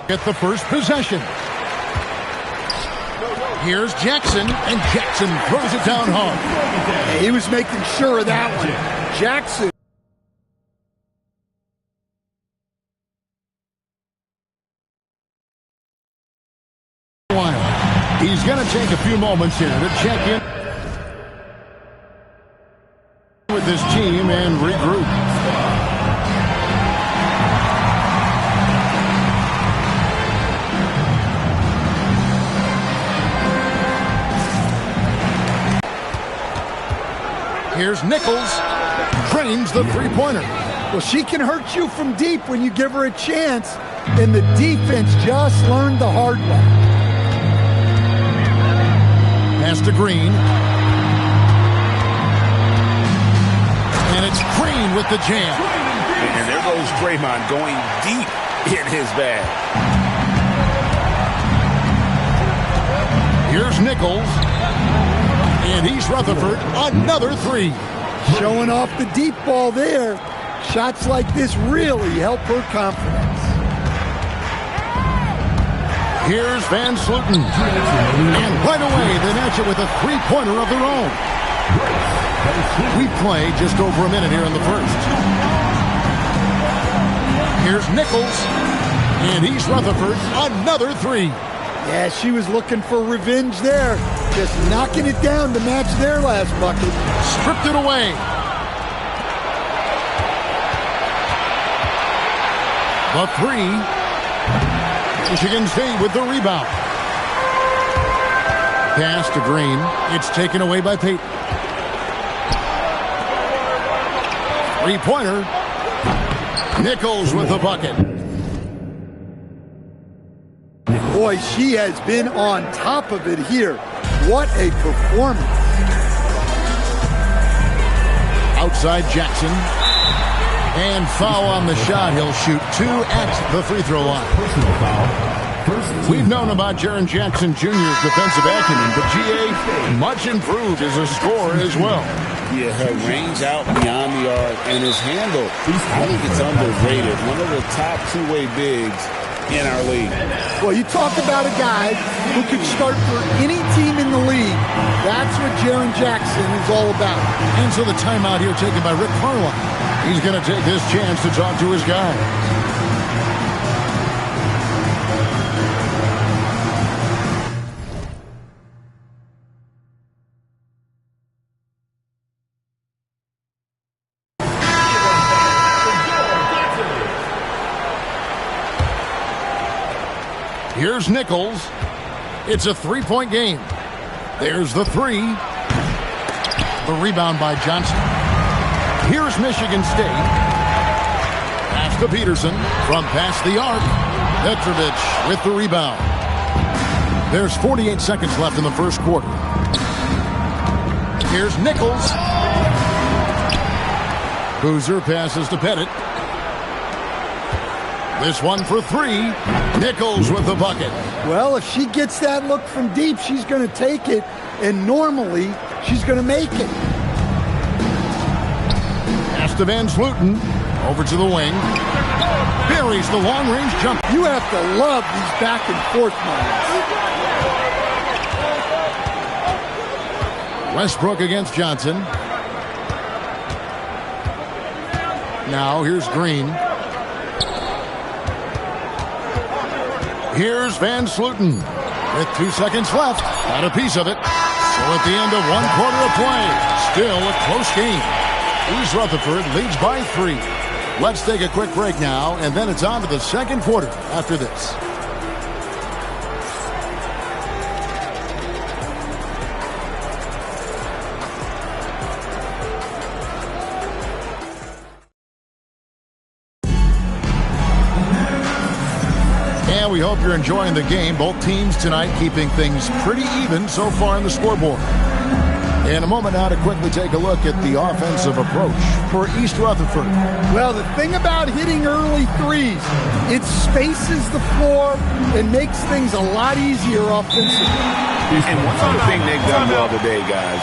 Get the first possession. Here's Jackson, and Jackson throws it down hard. He was making sure of that one. Jackson. He's going to take a few moments here to check in with his team and regroup. Here's Nichols. Drains the three-pointer. Well, she can hurt you from deep when you give her a chance, and the defense just learned the hard way. Pass to Green. And it's Green with the jam. And there goes Draymond going deep in his bag. Here's Nichols. And he's Rutherford. Another three. Showing off the deep ball there. Shots like this really help her confidence. Here's Van Sloten. And right away, they match it with a three-pointer of their own. We play just over a minute here in the first. Here's Nichols. And he's Rutherford. Another three. Yeah, she was looking for revenge there. Just knocking it down to match their last bucket. Stripped it away. The three. Michigan State with the rebound. Pass to Green. It's taken away by Payton. Three-pointer. Nichols with the bucket. Boy, she has been on top of it here. What a performance. Outside Jackson. And foul on the shot. He'll shoot two at the free throw line. We've known about Jaren Jackson Jr.'s defensive acumen, but G.A. much improved as a scorer as well. Yeah, her range out beyond the arc and his handle, I think it's underrated. One of the top two-way bigs in our league. Well, you talk about a guy who could start for any team in the league. That's what Jaren Jackson is all about. And so the timeout here taken by Rick Carlisle. He's going to take this chance to talk to his guys. Here's Nichols. It's a three-point game. There's the three. The rebound by Johnson. Here's Michigan State. Pass to Peterson from past the arc. Petrovich with the rebound. There's 48 seconds left in the first quarter. Here's Nichols. Boozer passes to Pettit. This one for three. Nichols with the bucket. Well, if she gets that look from deep, she's going to take it, and normally she's going to make it. Pass to Van Sloten. Over to the wing. Buries the long-range jump. You have to love these back-and-forth moments. Westbrook against Johnson. Now here's Green. Here's Van Sloten. With 2 seconds left. Got a piece of it. So at the end of 1 quarter of play, still a close game. East Rutherford leads by 3. Let's take a quick break now, and then it's on to the second quarter after this. And we hope you're enjoying the game. Both teams tonight keeping things pretty even so far on the scoreboard. In a moment now to quickly take a look at the offensive approach for East Rutherford. Well, the thing about hitting early threes, it spaces the floor and makes things a lot easier offensively. And one other thing they've done well today, guys,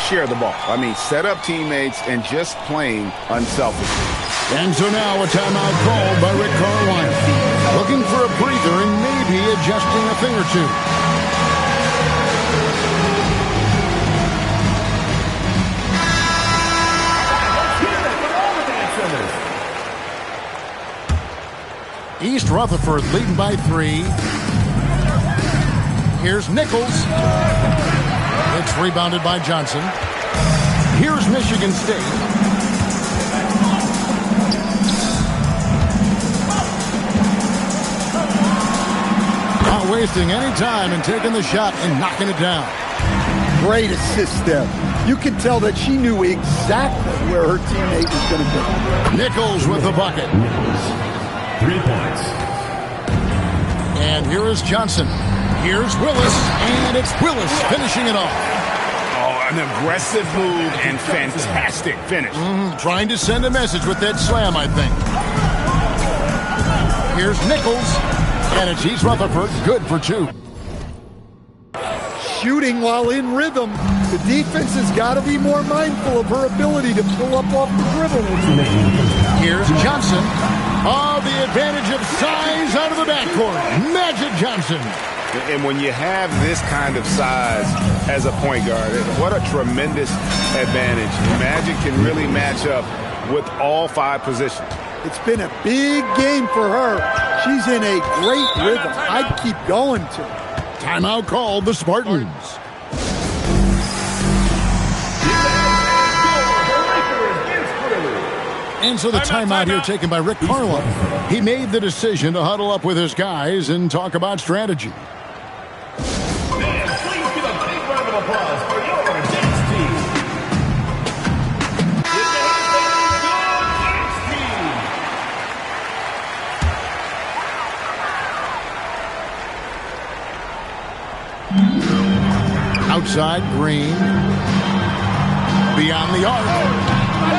share the ball. I mean, set up teammates and just playing unselfishly. And so now a timeout called by Rick Carlisle. Look looking for a breather and maybe adjusting a thing or two. East Rutherford leading by 3. Here's Nichols. It's rebounded by Johnson. Here's Michigan State. Not wasting any time and taking the shot and knocking it down. Great assist there. You can tell that she knew exactly where her teammate was going to be. Nichols with the bucket. 3 points. And here is Johnson. Here's Willis, and it's Willis finishing it off. Oh, an aggressive move and fantastic finish. Trying to send a message with that slam, I think. Here's Nichols, and it's East Rutherford, good for 2. Shooting while in rhythm. The defense has got to be more mindful of her ability to pull up off the dribble. Here's Johnson. Oh, the advantage of size out of the backcourt. Magic Johnson. And when you have this kind of size as a point guard, what a tremendous advantage. Magic can really match up with all 5 positions. It's been a big game for her. She's in a great rhythm. I'd keep going to. Timeout called the Spartans. And so the timeout here taken by Rick Carlisle. He made the decision to huddle up with his guys and talk about strategy. Please give a big round of applause for your dance team. Outside, Green. Beyond the arc.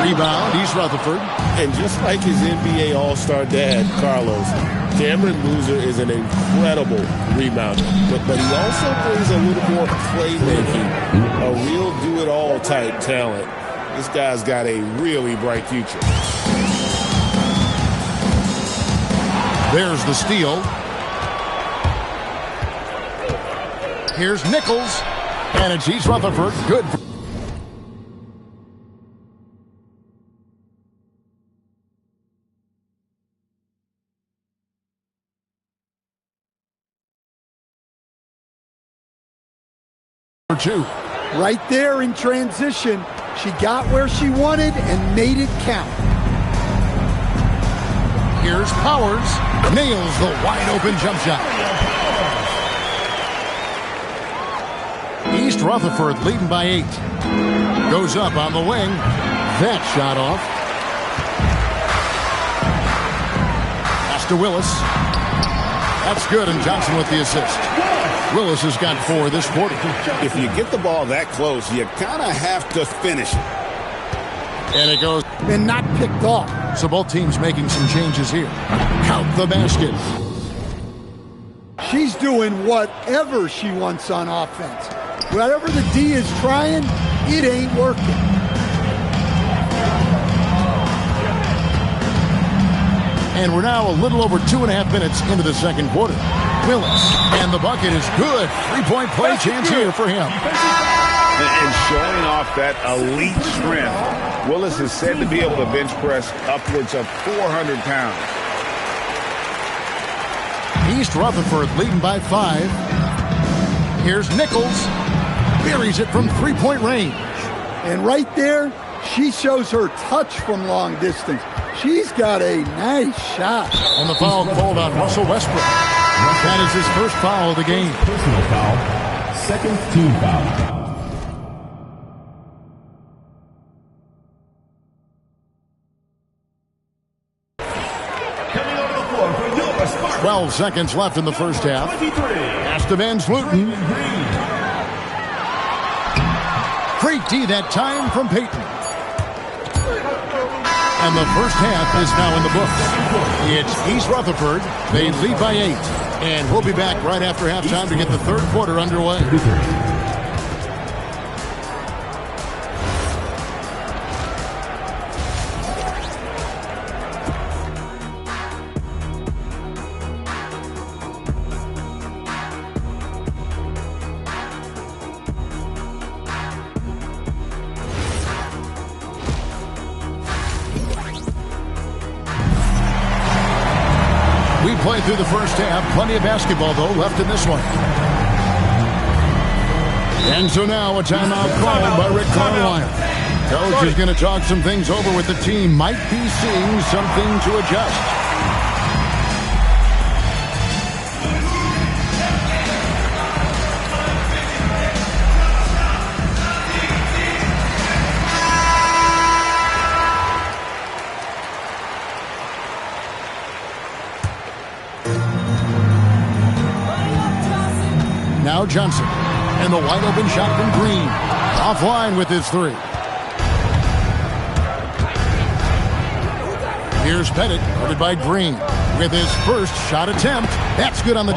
Rebound, East Rutherford. And just like his NBA All-Star dad, Carlos, Cameron Boozer is an incredible rebounder. But he also brings a little more playmaking, a real do-it-all type talent. This guy's got a really bright future. There's the steal. Here's Nichols. And it's East Rutherford. Good. 2. Right there in transition, she got where she wanted and made it count. Here's Powers. Nails the wide-open jump shot. East Rutherford leading by 8. Goes up on the wing. That shot off. Pass to Willis. That's good, and Johnson with the assist. Willis has got 4 this quarter. If you get the ball that close, you kind of have to finish it. And it goes. And not picked off. So both teams making some changes here. Count the basket. She's doing whatever she wants on offense. Whatever the D is trying, it ain't working. And we're now a little over 2.5 minutes into the second quarter. Willis, and the bucket is good. 3-point play chance here for him. And showing off that elite strength, Willis is said to be able to bench press upwards of 400 pounds. East Rutherford leading by 5. Here's Nichols. Buries it from 3-point range. And right there, she shows her touch from long distance. She's got a nice shot. And the foul called on Russell Westbrook. That is his first foul of the game. Personal foul. Second team foul. 12 seconds left in the first half. Pass to Van Slooten. Great D that time from Peyton. And the first half is now in the books. It's East Rutherford. They lead by 8. And we'll be back right after halftime to get the third quarter underway. We played through the first half. Plenty of basketball, though, left in this one. And so now a timeout called by Rick Carlisle. Coach is going to talk some things over with the team. Might be seeing something to adjust. Now Johnson. And the wide open shot from Green. Offline with his three. Here's Pettit, guarded by Green. With his first shot attempt. That's good on the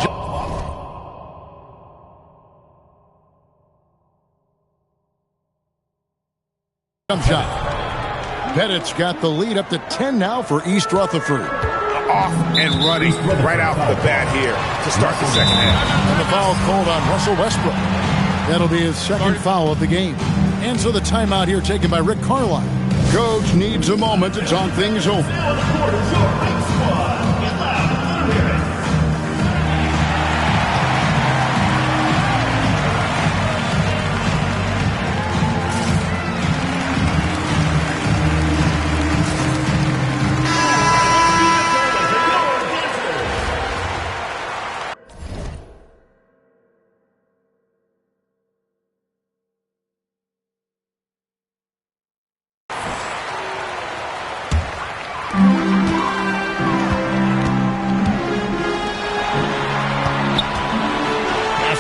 jump shot. Pettit's got the lead up to 10 now for East Rutherford. Off and running right out the bat here to start the second half. And the foul called on Russell Westbrook. That'll be his second foul of the game. And so the timeout here taken by Rick Carlisle. Coach needs a moment to talk things over.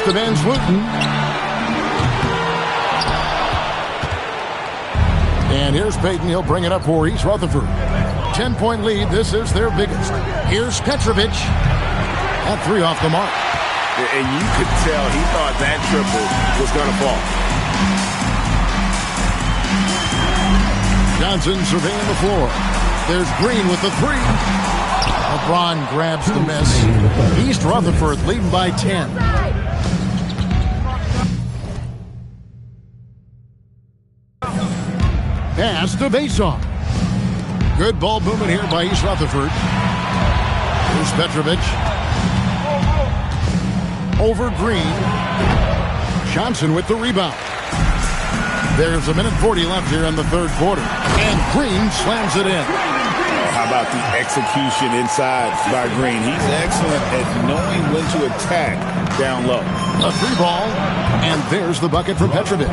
To Van Sloten. And here's Payton. He'll bring it up for East Rutherford. 10-point lead. This is their biggest. Here's Petrovic. That three off the mark. And you could tell he thought that triple was going to fall. Johnson surveying the floor. There's Green with the three. LeBron grabs the miss. East Rutherford leading by 10. Pass to Vasoff. Good ball movement here by East Rutherford. Here's Petrovic. Over Green. Johnson with the rebound. There's a minute 40 left here in the third quarter. And Green slams it in. How about the execution inside by Green? He's excellent at knowing when to attack down low. A three ball. And there's the bucket for Petrovic.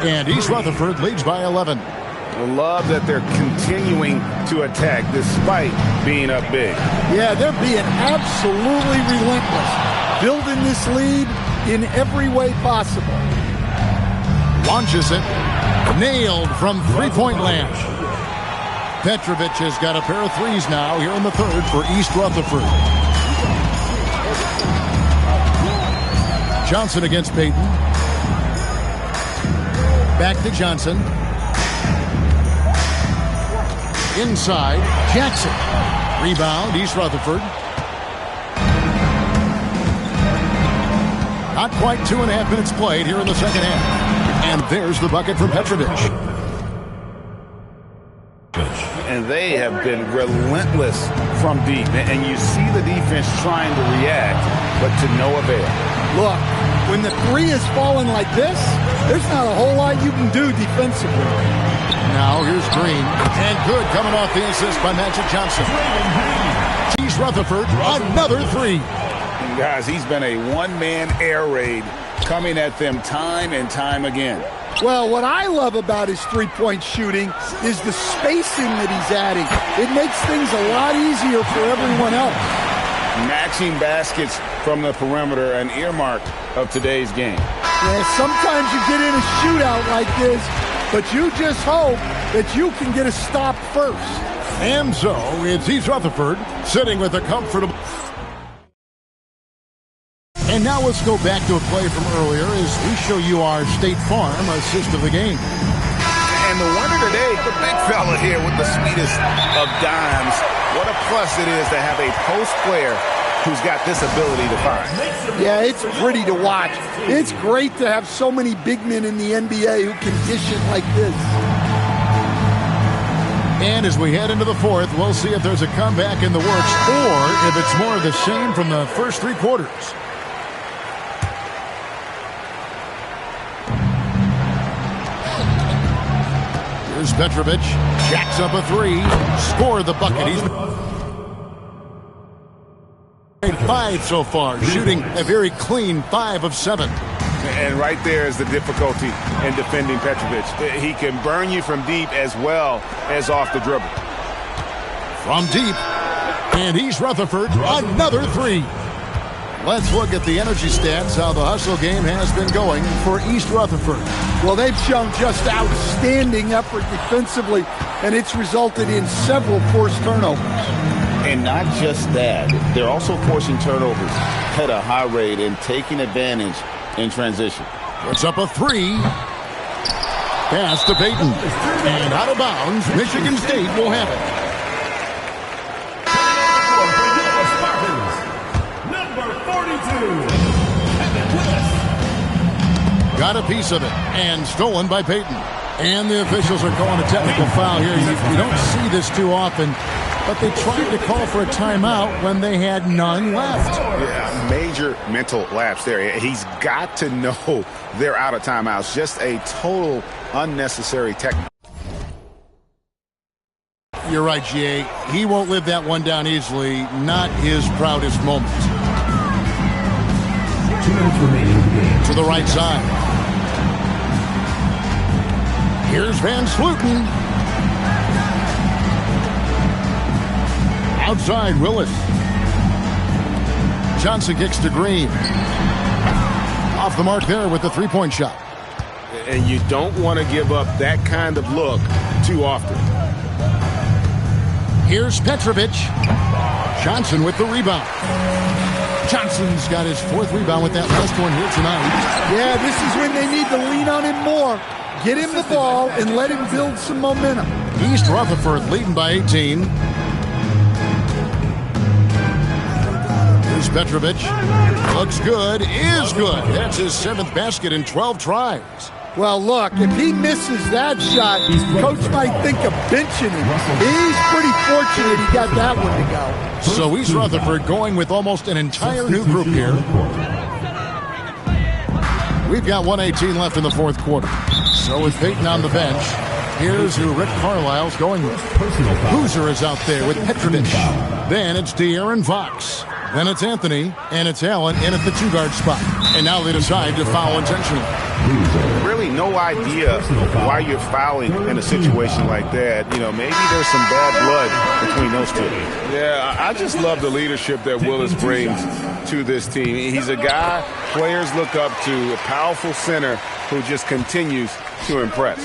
And East Rutherford leads by 11. I love that they're continuing to attack despite being up big. Yeah, they're being absolutely relentless. Building this lead in every way possible. Launches it. Nailed from three-point land. Petrovic has got a pair of threes now here in the third for East Rutherford. Johnson against Payton. Back to Johnson. Inside, Jackson. Rebound, East Rutherford. Not quite 2.5 minutes played here in the second half. And there's the bucket for Petrovic. And they have been relentless from deep. And you see the defense trying to react, but to no avail. Look, when the three is falling like this, there's not a whole lot you can do defensively. Now here's Green. And good coming off the assist by Magic Johnson. East Rutherford, another three. And guys, he's been a one-man air raid coming at them time and time again. Well, what I love about his three-point shooting is the spacing that he's adding. It makes things a lot easier for everyone else. Matching baskets from the perimeter, an earmark of today's game. Yeah, sometimes you get in a shootout like this, but you just hope that you can get a stop first. And so it's East Rutherford sitting with a comfortable. And now let's go back to a play from earlier as we show you our State Farm assist of the game. And the wonder today, the big fella here with the sweetest of dimes. What a plus it is to have a post player who's got this ability to find. Yeah, it's pretty to watch. It's great to have so many big men in the NBA who can dish it like this. And as we head into the fourth, we'll see if there's a comeback in the works or if it's more of the same from the first three quarters. Here's Petrovic. Jacks up a three. Scored the bucket. He's made 5 so far, shooting a very clean 5 of 7. And right there is the difficulty in defending Petrovic. He can burn you from deep as well as off the dribble. From deep, and he's Rutherford, another 3. Let's look at the energy stats, how the hustle game has been going for East Rutherford. Well, they've shown just outstanding effort defensively, and it's resulted in several forced turnovers. And not just that, they're also forcing turnovers at a high rate and taking advantage in transition. Puts up a 3. Pass to Payton. And out of bounds, Michigan State will have it. Number 42. Got a piece of it, and stolen by Payton. And the officials are calling a technical foul here. You don't see this too often, but they tried to call for a timeout when they had none left. Yeah, major mental lapse there. He's got to know they're out of timeouts. Just a total unnecessary technical. You're right, GA. He won't live that one down easily. Not his proudest moment. 2 minutes remaining in the game. To the right side. Here's Van Sluten. Outside, Willis. Johnson kicks to Green. Off the mark there with the three-point shot. And you don't want to give up that kind of look too often. Here's Petrovic. Johnson with the rebound. Johnson's got his 4th rebound with that last one here tonight. Yeah, this is when they need to lean on him more. Get him the ball and let him build some momentum. East Rutherford leading by 18. Here's Petrovic. Looks good. Is good. That's his 7th basket in 12 tries. Well, look, if he misses that shot, Coach might think of benching him. He's pretty fortunate he got that one to go. So East Rutherford going with almost an entire new group here. We've got 1:18 left in the fourth quarter. So with Payton on the bench, here's who Rick Carlisle's going with. Boozer is out there with Petrovic. Then it's De'Aaron Fox. Then it's Anthony, and it's Allen in at the 2-guard spot. And now they decide to foul intentionally. Really no idea why you're fouling in a situation like that. You know, maybe there's some bad blood between those two. Yeah, I just love the leadership that Willis brings to this team. He's a guy players look up to, a powerful center who just continues to impress.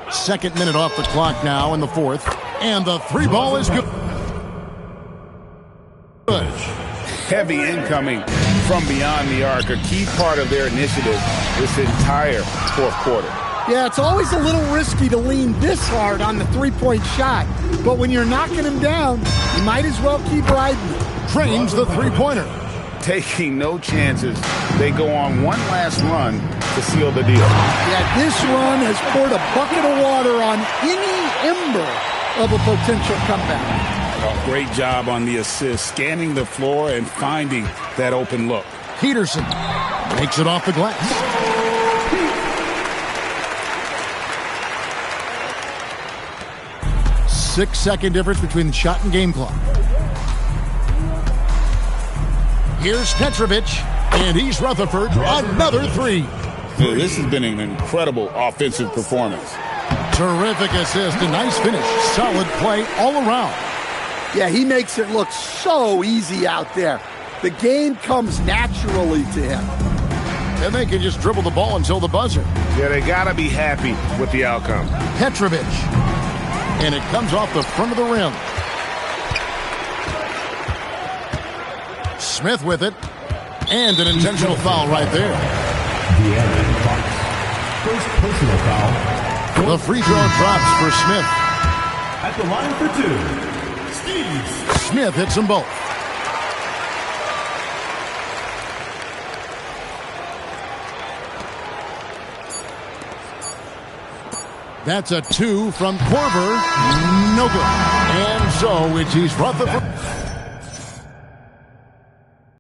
2nd minute off the clock now in the 4th. And the 3 ball is good. Heavy incoming from beyond the arc, a key part of their initiative this entire 4th quarter. Yeah, it's always a little risky to lean this hard on the 3-point shot. But when you're knocking him down, you might as well keep riding it. Trains the 3-pointer. Taking no chances. They go on one last run to seal the deal. Yeah, this run has poured a bucket of water on any ember of a potential comeback. Great job on the assist, scanning the floor and finding that open look. Peterson makes it off the glass. Six-second difference between the shot and game clock. Here's Petrovic, and he's Rutherford. Another 3. This has been an incredible offensive performance. Terrific assist, a nice finish. Solid play all around. Yeah, he makes it look so easy out there. The game comes naturally to him. And they can just dribble the ball until the buzzer. Yeah, they got to be happy with the outcome. Petrovic. And it comes off the front of the rim. Smith with it. And an intentional foul right there. De'Aaron Fox. First personal foul. The free throw drops for Smith. At the line for 2. Smith hits them both. That's a 2 from Korver. No good. And so it's East Rutherford.